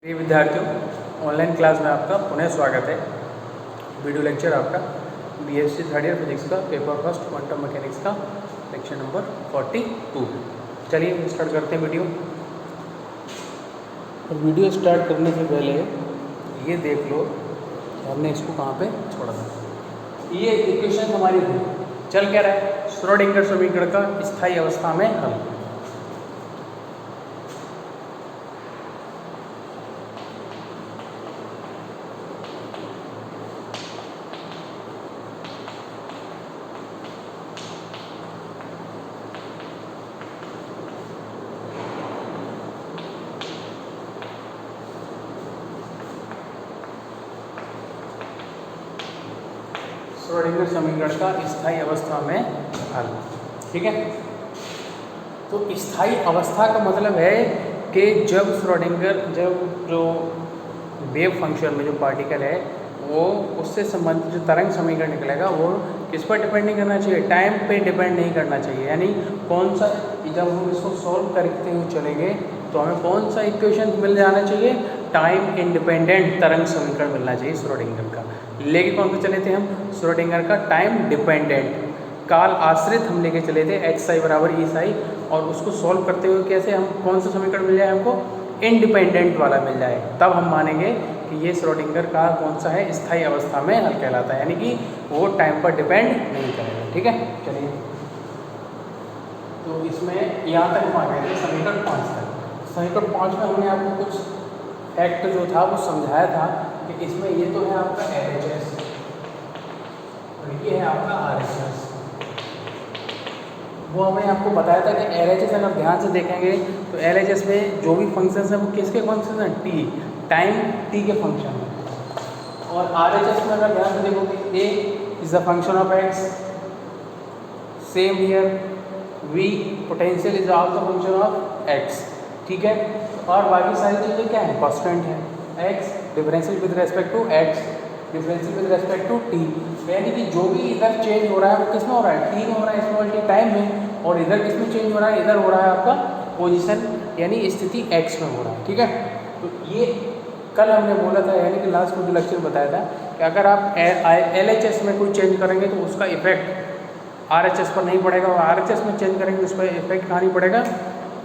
प्रिय विद्यार्थियों, online class में आपका पुनः स्वागत है। वीडियो लेक्चर आपका बीएससी थर्ड ईयर फिजिक्स का पेपर फर्स्ट क्वांटम मैकेनिक्स का लेक्चर नंबर 42 है। चलिए स्टार्ट करते हैं वीडियो। और वीडियो स्टार्ट करने से पहले ये देख लो हमने इसको कहाँ पे छोड़ा था। ये इक्वेशन हमारी थी, चल क्या रहा है, श्रोडिंगर समीकरण का स्थायी अवस्था में हल। श्रोडिंगर समीकरण का स्थायी अवस्था में हल, ठीक है। तो स्थायी अवस्था का मतलब है कि जब जो वेव फंक्शन में जो पार्टिकल है वो उससे संबंधित जो तरंग समीकरण निकलेगा वो किस पर डिपेंड नहीं करना चाहिए, टाइम पे डिपेंड नहीं करना चाहिए। यानी कौन सा, जब हम इसको सॉल्व करते हुए चलेंगे तो हमें कौन सा इक्वेशन मिल जाना चाहिए, टाइम इंडिपेंडेंट तरंग समीकरण मिलना चाहिए श्रोडिंगर का। लेके कौन सा चले थे हम, श्रोडिंगर का टाइम डिपेंडेंट काल आश्रित हम लेके चले थे एक्स आई बराबर ई साई, और उसको सॉल्व करते हुए कैसे हम कौन सा समीकरण मिल जाए हमको, इंडिपेंडेंट वाला मिल जाए, तब हम मानेंगे कि ये श्रोडिंगर का कौन सा है, स्थायी अवस्था में हल कहलाता है। यानी कि वो टाइम पर डिपेंड नहीं करेगा, ठीक है। चलिए तो इसमें यहाँ तक हम आ गए थे समीकरण 5 तक। समीकरण 5 में हमने आपको कुछ फैक्ट जो था वो समझाया था कि इसमें ये तो है आपका LHS और ये है आपका RHS। वो हमने आपको बताया था कि LHS अगर ध्यान से देखेंगे तो LHS में जो भी फंक्शंस हैं वो किसके फंक्शन हैं, टी, टाइम टी के फंक्शन हैं। और RHS में अगर ध्यान से देखोगे, A is the function of x, same here, V potential is also function of x, ठीक है। और बाकी सारी चीज़ें क्या है, कांस्टेंट है। x differential with respect to x, differential with respect to t, यानी कि जो भी इधर चेंज हो रहा है वो किस में हो रहा है, t में हो रहा है, स्मॉल t टाइम में, और इधर किस में चेंज हो रहा है, इधर हो रहा है आपका पोजीशन यानी स्थिति x में हो रहा है, ठीक है। तो ये कल हमने बोला था, यानी कि लास्ट में लेक्चर बताया था कि अगर आप LHS में कोई चेंज करेंगे तो उसका इफेक्ट RHS पर नहीं पड़ेगा, और RHS में चेंज करेंगे उसका इफेक्ट कहाँ नहीं पड़ेगा,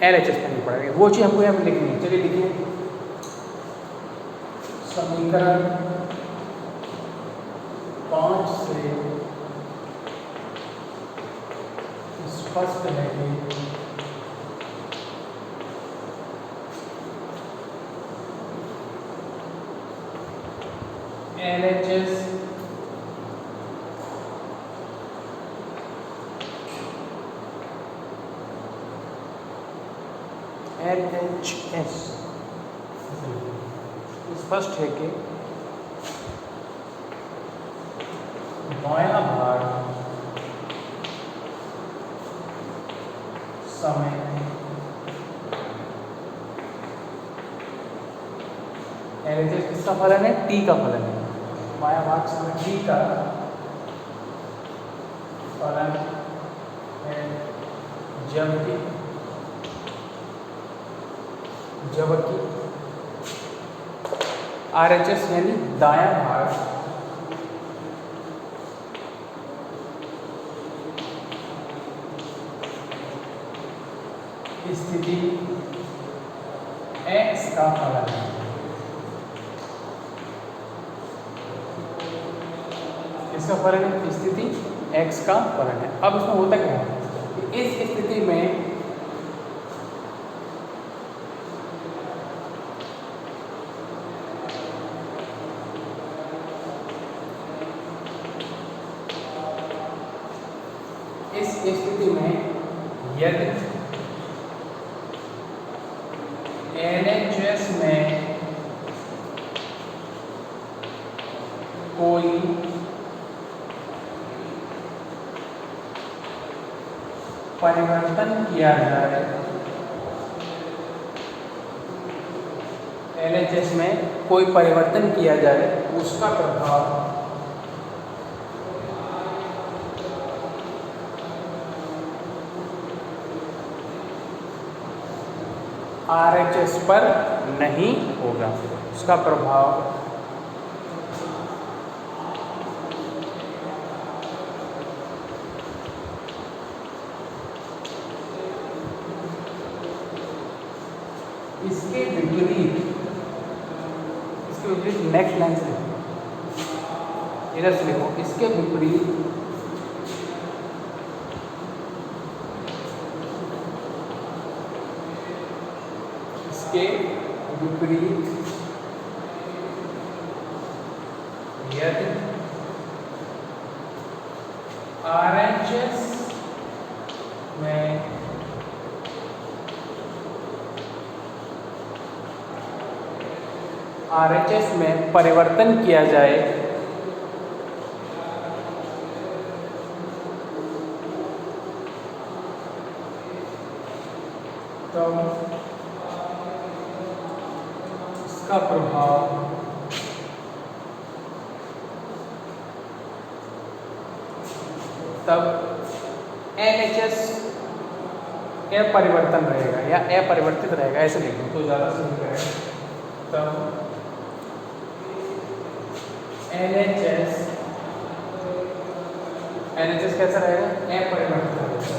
LHS पर नहीं पड़ेगा। वो चीज़ हमको यहाँ पे लिखनी है। चलिए लिखिए, समीकरण 5 से स्पष्ट है कि LHS स्पष्ट है कि बायां भाग समय LHS किसका फलन है, टी का फलन है। बायां भाग समय टी का फलन है, जबकि RHS यानी दायां भाग स्थिति x का फलन है। इसका फलन है, स्थिति x का फलन है। अब इसमें होता क्या है कि इस स्थिति में यदि LHS में कोई परिवर्तन किया जाए, LHS में कोई परिवर्तन किया जाए, उसका प्रभाव RHS पर नहीं होगा, उसका प्रभाव इसके विपरीत नेक्स्ट लाइन से इधर से लिखो, इसके विपरीत यदि RHS में परिवर्तन किया जाए तो इसका प्रभाव तब LHS अपरिवर्तन रहेगा या अपरिवर्तित रहेगा, ऐसे लिखो तो ज़्यादा सही रहेगा। तब LHS कैसा रहेगा? अपरिवर्तित रहेगा।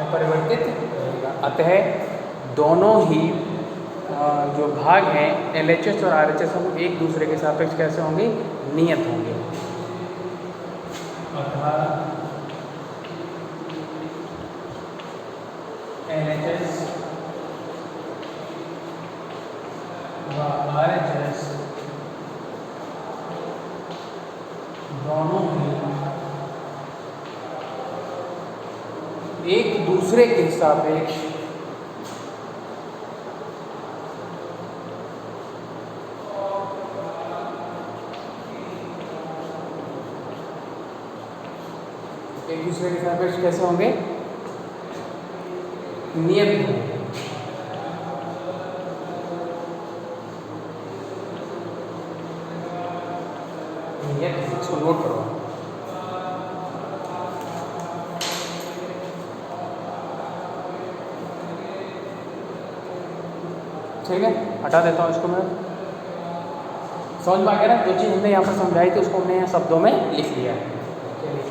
अपरिवर्तित रहेगा। अतः दोनों ही जो भाग हैं LHS और RHS वो एक दूसरे के सापेक्ष कैसे होंगे? नियत होंगे। अतः LHS व RHS दोनों ही एक दूसरे के सापेक्ष कैसे होंगे? नियत होंगे। नियत, इसको नोट करो। ठीक है, हटा देता हूँ इसको मैं। समझ में आ गया ना? जो चीज़ हमने यहाँ पर समझाई थी उसको हमने यहाँ शब्दों में लिख लिया है। चलिए,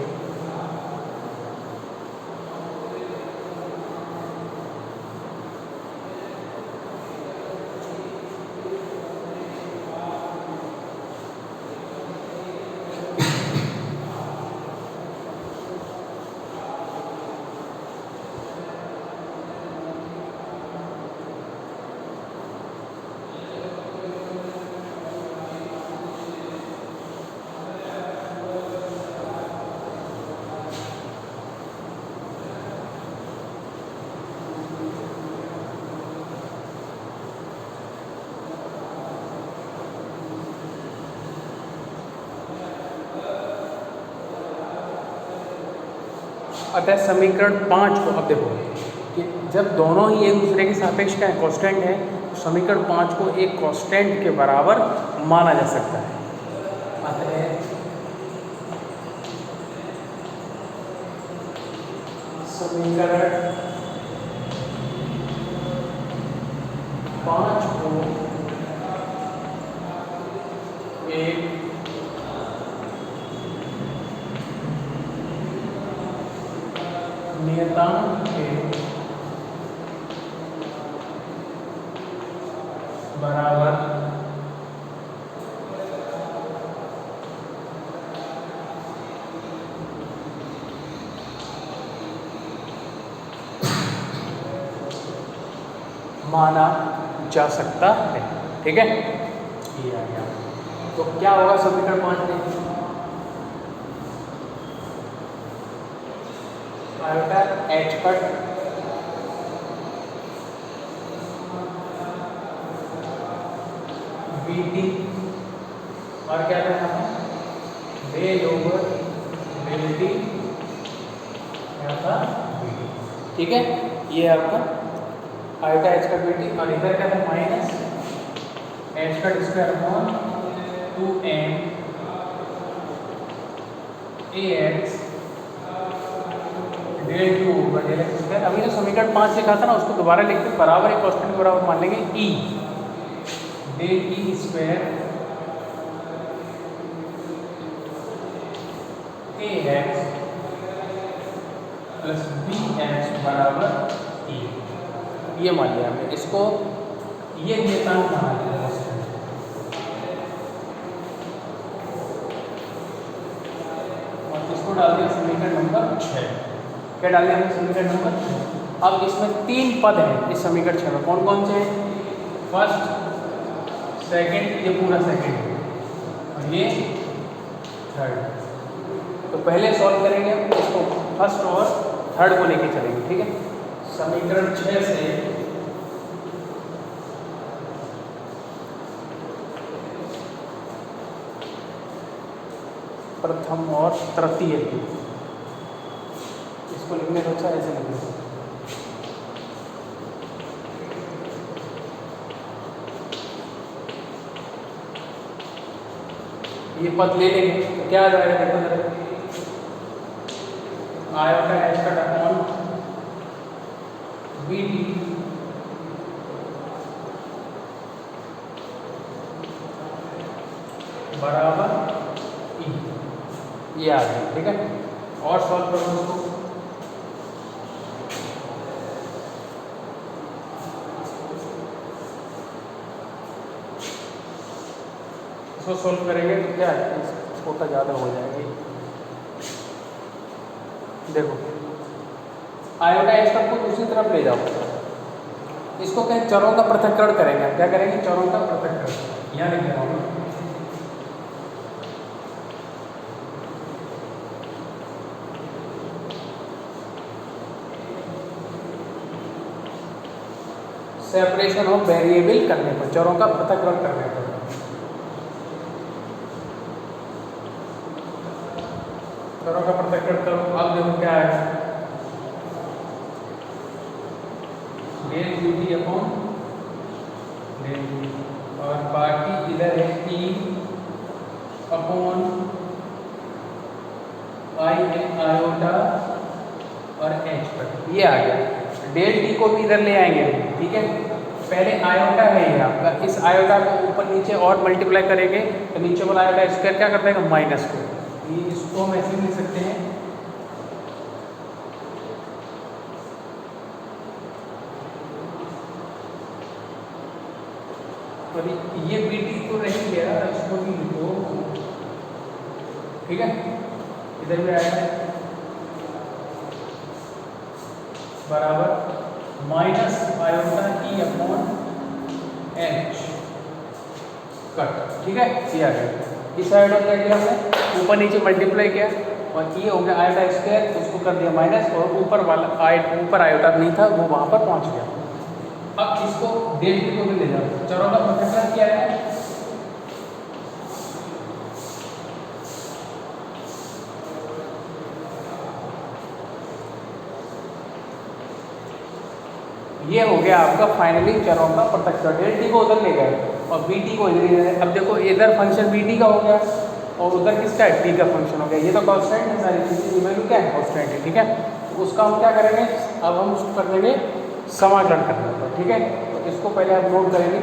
अतः समीकरण 5 को अब देखो कि जब दोनों ही एक दूसरे के सापेक्ष का कांस्टेंट है तो समीकरण 5 को एक कांस्टेंट के बराबर माना जा सकता है। अतः समीकरण 5 को एक नियतांक के बराबर माना जा सकता है। ठीक है, ये आ गया। तो क्या होगा समीकरण 5 में? आयोटा एच कट BT और क्या करना है? बेल ओवर BT BT। ठीक है, ये आपका आयोटा एच कट BT और इधर क्या है? Minus h cut square upon 2m ax del two over del x square. अभी जो समीकरण 5 लिखा था ना उसको दोबारा लिख के बराबर एक कांस्टेंट के बराबर मान लेंगे ई डेल ई स्क्वायर ए एक्स प्लस बी एक्स बराबर ई। ये मान लिया हमने इसको, ये नियतांक बना लिया कांस्टेंट। और इसको डाल दिया समीकरण नंबर 6। क्या डाल दिया हमने समीकरण नंबर 6। अब इसमें 3 पद हैं इस समीकरण 6 में, कौन कौन से हैं? फर्स्ट, सेकंड, ये पूरा सेकंड और ये थर्ड। तो पहले सॉल्व करेंगे इसको, फर्स्ट और थर्ड को लेके चलेंगे, ठीक है। समीकरण 6 से प्रथम और तृतीय, इसको लिखने तो अच्छा ऐसे लिखने। ये पद ले लेंगे तो क्या आ जाएगा, देखो जरा, iota h cut upon B D बराबर ई। ये आ गया, ठीक है। और सॉल्व करो इसको, इसको सोल्व करेंगे तो क्या है, छोटा ज़्यादा हो जाएगा। देखो आयोटा एच कट को दूसरी तरफ ले जाओ, इसको क्या चरों का पृथक्करण करेंगे। हम क्या करेंगे, चरों का पृथक्करण। यहाँ लिख रहा हूँ, सेपरेशन ऑफ वेरिएबल करने पर, चरों का पृथक्करण करने पर। चरों का पृथक्करण करो, अब देखो क्या आएगा, del B T upon del B, और बाकी इधर है टी अपॉन आई आयोटा और एच पर। ये आ गया। डेल टी को भी इधर ले आएंगे, ठीक है। पहले आयोटा है ये आपका, इस आयोटा को ऊपर नीचे और मल्टीप्लाई करेंगे तो नीचे वाला आयोटा स्क्वायर क्या कर देगा, माइनस को। ये इसको हम ऐसे लिख सकते हैं, और ये बी टी तो रह गया, इसको भी लिखो, ठीक है। इधर भी आएगा बराबर माइनस आयोटा ई अपॉन एच कट, ठीक है। ये आ गया। इस आयोटा क्या किया हमने, ऊपर नीचे मल्टीप्लाई किया और ये हो गया आयोटा स्क्वायर, इसको कर दिया माइनस, और ऊपर वाला ऊपर आयोटा नहीं था वो वहाँ पर पहुँच गया। अब इसको डेल टी को भी ले जाओ, चरों का पृथक्करण क्या है, ये हो गया आपका फाइनली चरों का पृथक्करण। डेल टी को उधर ले गए और बी टी को इधर ले गए। अब देखो इधर फंक्शन बी टी का हो गया और उधर किसका है, टी का फंक्शन हो गया। ये तो कांस्टेंट है, सारी चीज़ें वैल्यू क्या है, कांस्टेंट है, ठीक है। तो उसका हम क्या करेंगे, अब हम उसको कर देंगे समाकलन करने पर, ठीक है। तो इसको पहले आप नोट करेंगे,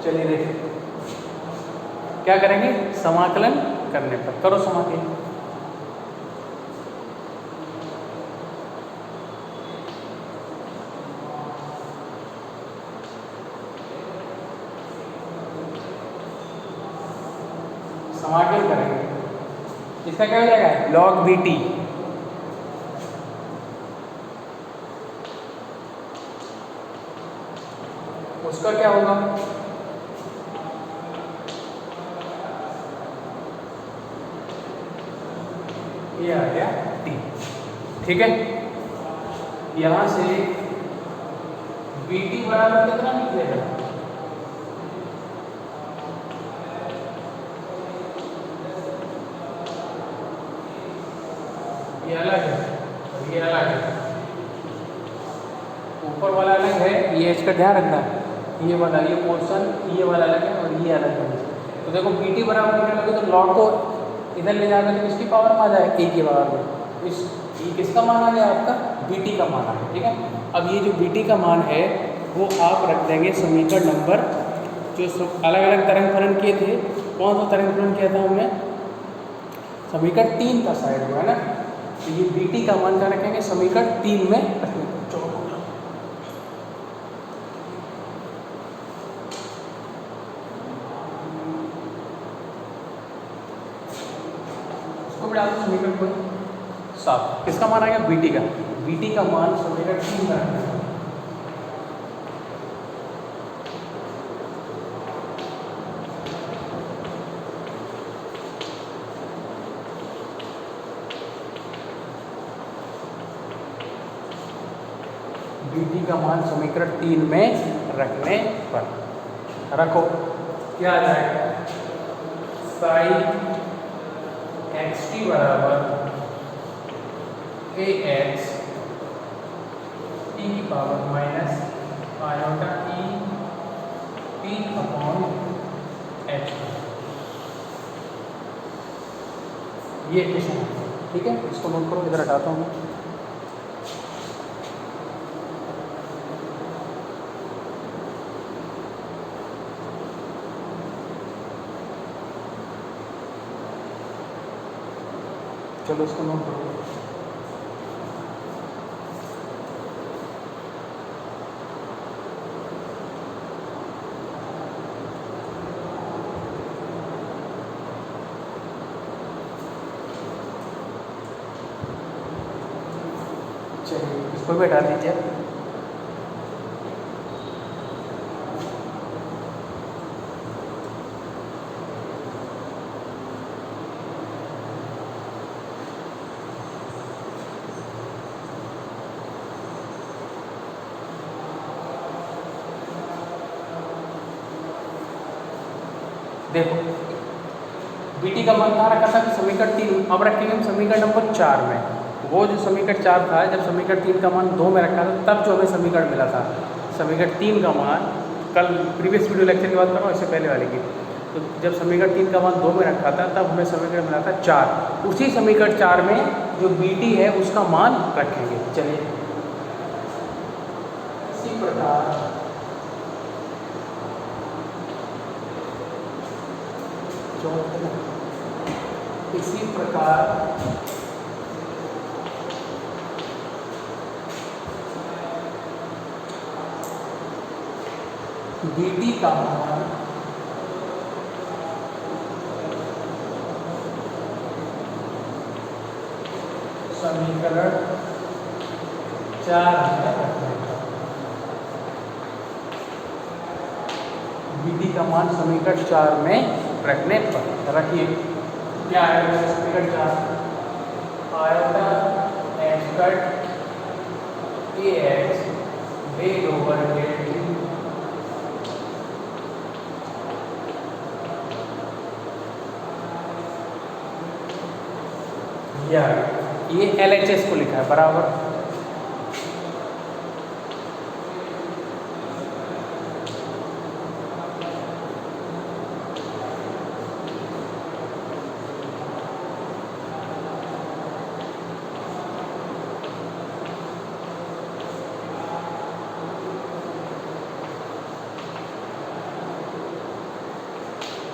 चलिए देखिए क्या करेंगे, समाकलन करने पर। करो समाकलन। समाकलन करेंगे, इसका क्या हो जाएगा, log BT उसका क्या होगा, ये आ गया T। ठीक है, यहां से BT बराबर कितना निकलेगा, ये अलग है और ये अलग है, ऊपर वाला अलग है, ये इसका ध्यान रखना, ये वाला, ये पोर्शन ये वाला अलग है और ये अलग है। तो देखो BT बराबर निकलने लगे तो लॉग को इधर ले जाकर तो किसकी पावर में आ जाएगा, A की पावर में। इस ये किसका मान आ गया, आपका BT का मान आ गया। ठीक है, अब ये जो BT का मान है वो आप रख देंगे समीकरण नंबर, जो अलग अलग तरंग फलन किए थे, कौन सा तरंग फलन किया था हमने, समीकरण 3 का साइड हुआ है ना, तो ये BT का मान क्या रखेंगे, समीकरण 3 में रखेंगे। समीकरण को साफ, किसका मान आ गया, BT का, BT का मान समीकरण 3 में रखना है। BT का मान समीकरण 3 में रखने पर रखो, क्या आ जाएगा, साइन xt बराबर ax t की power minus iota e p upon h, ये इक्वेशन है। ठीक है, इसको नोट करो, इधर हटाता हूँ मैं। चलो इसको नोट करो। चलिए इसको भी हटा दीजिए। देखो BT का मान कहाँ रखा था कि समीकरण 3, अब रखेंगे हम समीकरण नंबर 4 में। वो जो समीकरण 4 था, जब समीकरण 3 का मान 2 में रखा था तब जो हमें समीकरण मिला था, समीकरण 3 का मान, कल प्रीवियस वीडियो लेक्चर की बात कर रहा हूँ, इससे पहले वाले की, तो जब समीकरण 3 का मान 2 में रखा था तब हमें समीकरण मिला था 4। उसी समीकरण 4 में जो BT है उसका मान रखेंगे। चलिए इसी प्रकार इसी प्रकार BT का मान समीकरण 4 में रखने का, BT का मान समीकरण 4 में रखने पर रखिए, क्या आएगा समीकरण 4, iota x cut ax del over del t ये LHS को लिखा है बराबर।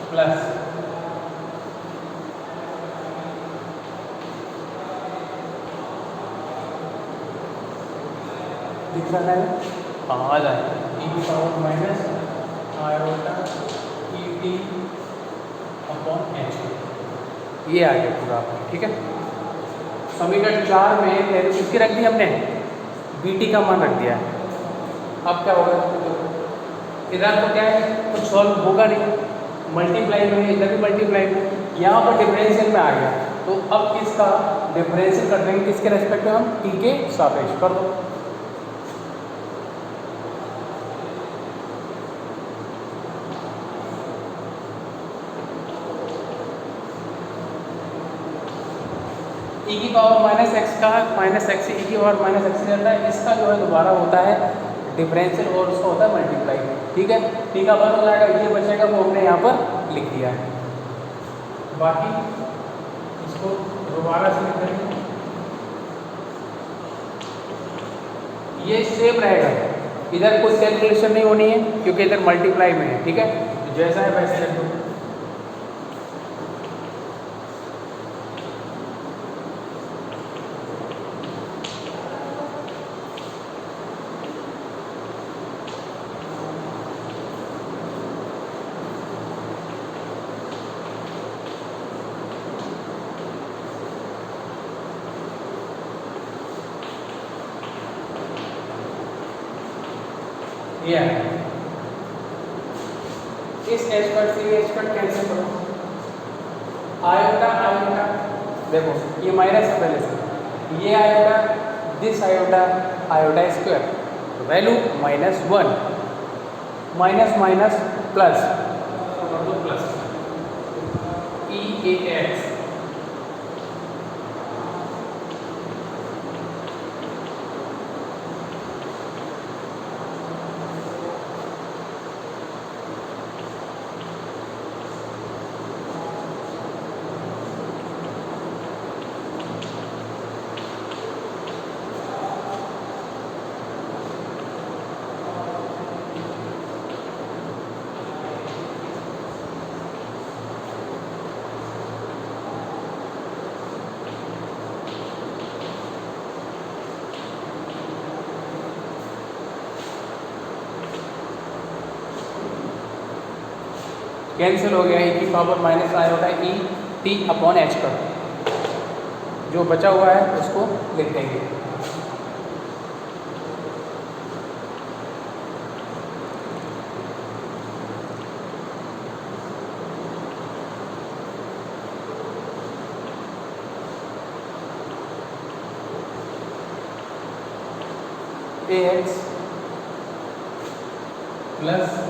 प्लस दिख रहा है, हाँ आ जाए e की power minus iota E T upon H, ये आ गया पूरा आपका, ठीक है। समीकरण 4 में पहले किसकी रख दी हमने, बी टी का मान रख दिया है। अब क्या होगा, इधर तो क्या है कुछ सॉल्व होगा नहीं, मल्टीप्लाई में इधर भी मल्टीप्लाई में, यहाँ पर डिफरेंशियल में आ गया, तो अब इसका डिफरेंशियल कर देंगे किसके रेस्पेक्ट में, हम टी के सापेक्ष कर दो। ई की पावर माइनस एक्स का माइनस एक्स ई की पावर माइनस एक्स रहता है, इसका जो है दोबारा होता है डिफरेंशियल और उसका होता है मल्टीप्लाई, ठीक है। टी का वन हो जाएगा, ये बचेगा वो हमने यहाँ पर लिख दिया है, बाकी इसको दोबारा से लिख देंगे, ये सेम रहेगा, इधर कोई कैलकुलेशन नहीं होनी है क्योंकि इधर मल्टीप्लाई में है, ठीक है। तो जैसा है वैसे रख दो। ये है, इस एच कट से ये एच कट कैंसिल करो, आयोटा आयोटा देखो ये माइनस है पहले से, ये iota this iota iota square, value -1 minus minus plus कर दो प्लस ई ए एक्स, कैंसिल हो गया, ई की power minus iota E T upon H का, जो बचा हुआ है उसको लिख देंगे। ए एक्स प्लस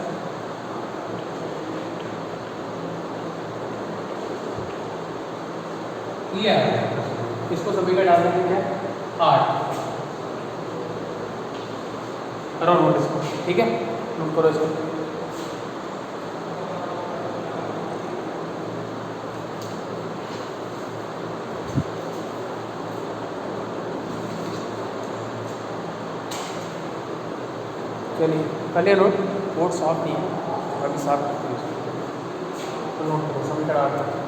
ये है, इसको सभी का डाल देंगे क्या 8, करो नोट इसको, ठीक है, नोट करो इसको। चलिए कर लिया नोट, बोर्ड साफ नहीं है अभी, साफ करते हैं इसको, तो नोट करो सभी का डाल दो।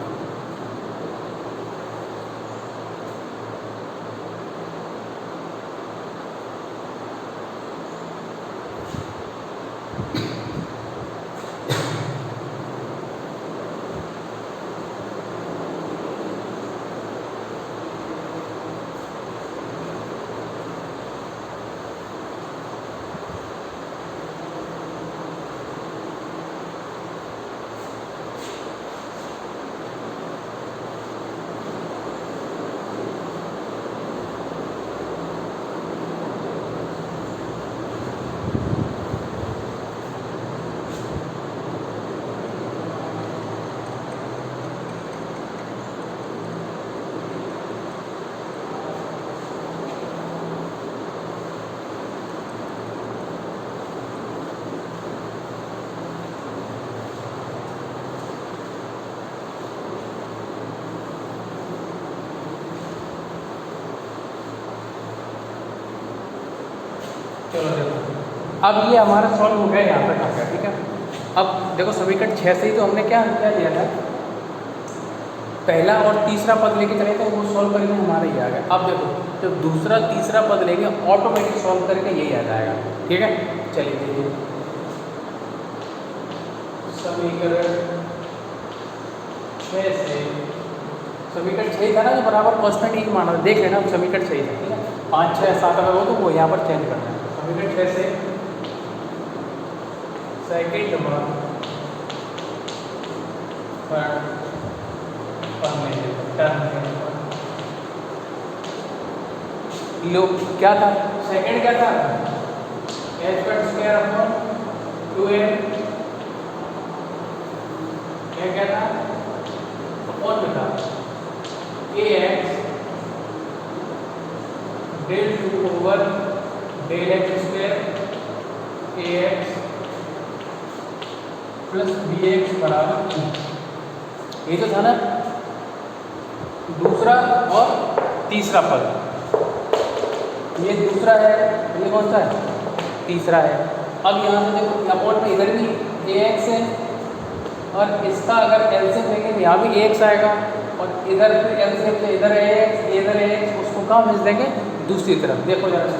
चलो देखो अब ये हमारा सॉल्व हो गया, यहाँ तक आ गया, ठीक है। अब देखो समीकरण 6 से ही तो हमने क्या क्या लिया था, पहला और तीसरा पद लेके चले थे, वो सॉल्व करके हमारा ये आ गया। अब देखो जब दूसरा तीसरा पद लेंगे ऑटोमेटिक सॉल्व करके यही आ जाएगा। ठीक है, चलिए देखिए समीकरण 6 से, समीकरण 6 था ना जो बराबर कांस्टेंट ही माना था, देख लेना समीकरण 6 था। ठीक है, 5 6 7 अगर हो तो वो यहाँ पर चेंज करना है। समीकरण 6 से सेकेंड नंबर पर लो क्या था, सेकंड क्या था, एच का स्क्वायर अपॉन 2a, क्या था अपॉन में था ax del 2 over del x square ax plus bx बराबर 2। ये तो था ना दूसरा और तीसरा पद, ये दूसरा है, ये कौन सा है, तीसरा है। अब यहाँ से देखो अपॉन में इधर भी ax है और इसका अगर एलसीएम लेंगे तो यहाँ भी ax आएगा और इधर फिर एलसीएम से इधर ax, उसको कहाँ भेज देंगे, दूसरी तरफ। देखो जरा से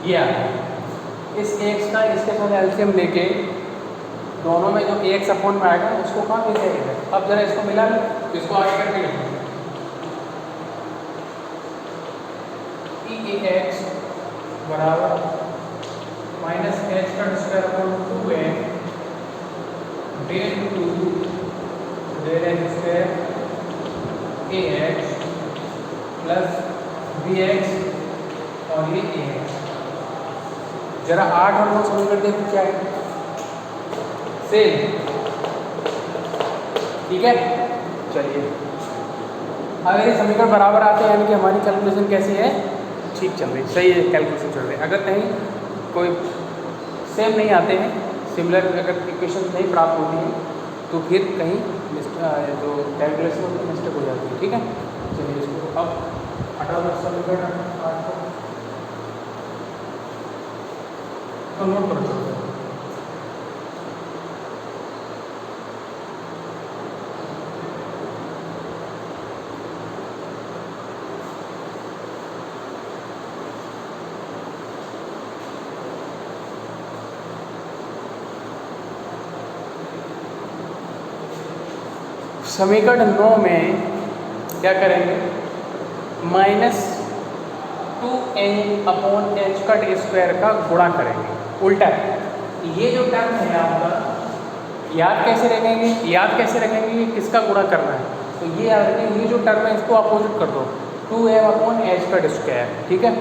ये आ गया। इस x का इसके साथ एलसीएम लेके दोनों में जो ax अपॉन में आएगा उसको कहाँ भेजेगा। अब जरा इसको मिला लो, इसको आगे करके लिखो ax बराबर माइनस एच का square upon 2a del 2 del x square ax plus bx और ये ax। जरा 8 और 9 समीकरण देखो क्या है, सेम। ठीक है, चलिए अगर ये समीकरण बराबर आते हैं यानी कि हमारी कैलकुलेशन कैसी है, ठीक चल रही, सही है, कैलकुलेशन चल रही है। अगर कहीं कोई सेम नहीं आते हैं, सिमिलर अगर इक्वेशन नहीं प्राप्त होती है तो फिर कहीं जो कैलकुलेशन होती है मिस्टेक हो जाती है। ठीक है, चलिए इसको अब हटा दो समीकरण 8 को, तो नोट करो चलो। समीकरण 9 में क्या करेंगे, माइनस 2n अपॉन एच का स्क्वायर का गुणा करेंगे, उल्टा। ये जो टर्म है आपका याद कैसे रखेंगे, कि किसका गुणा करना है, तो ये याद रखेंगे, ये जो टर्म है इसको अपोजिट कर दो, 2m अपॉन एच का स्क्वायर। ठीक है,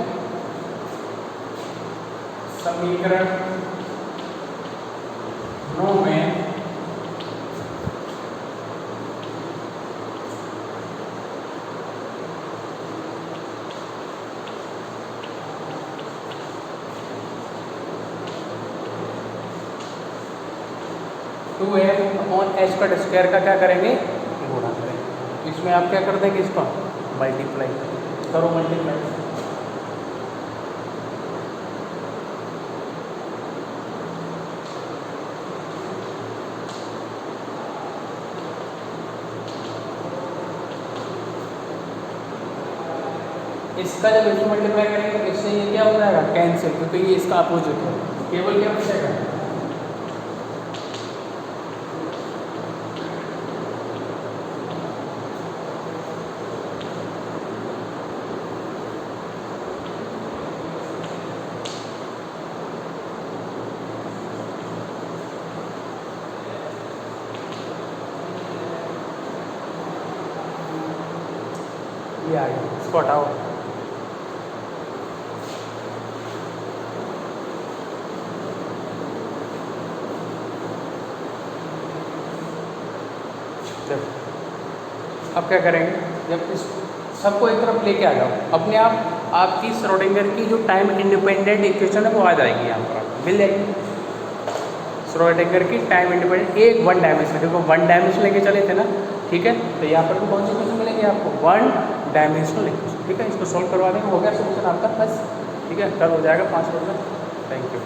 समीकरण 9 में टू एम अपॉन एच का स्क्वायर का क्या करेंगे, गुणा करेंगे। इसमें आप क्या कर देंगे, इसका मल्टीप्लाई करो, मल्टीप्लाई। इसका जब इसमें मल्टीप्लाई करेंगे तो इससे ये क्या हो जाएगा, कैंसिल, क्योंकि ये इसका अपोजिट है। केवल क्या बचेगा, ये आ गया, इसको हटाओ। अब क्या करेंगे, जब इस सबको एक तरफ लेके आ जाओ, अपने आप आपकी श्रोडिंगर की जो टाइम इंडिपेंडेंट इक्वेशन है वो आ जाएगी यहाँ पर आपको मिल जाएगी। श्रोडिंगर की टाइम इंडिपेंडेंट एक वन डायमेंशन, देखो वन डायमेंशन लेके चले थे ना, ठीक है। तो यहाँ पर भी कौन सी इक्वेशन मिलेगी आपको, वन डायमेंशनल इक्वेशन, ठीक है। इसको सॉल्व करवा देंगे, हो गया सोल्यूशन आपका बस, ठीक है। कल हो जाएगा 5 मिनट में। Thank you.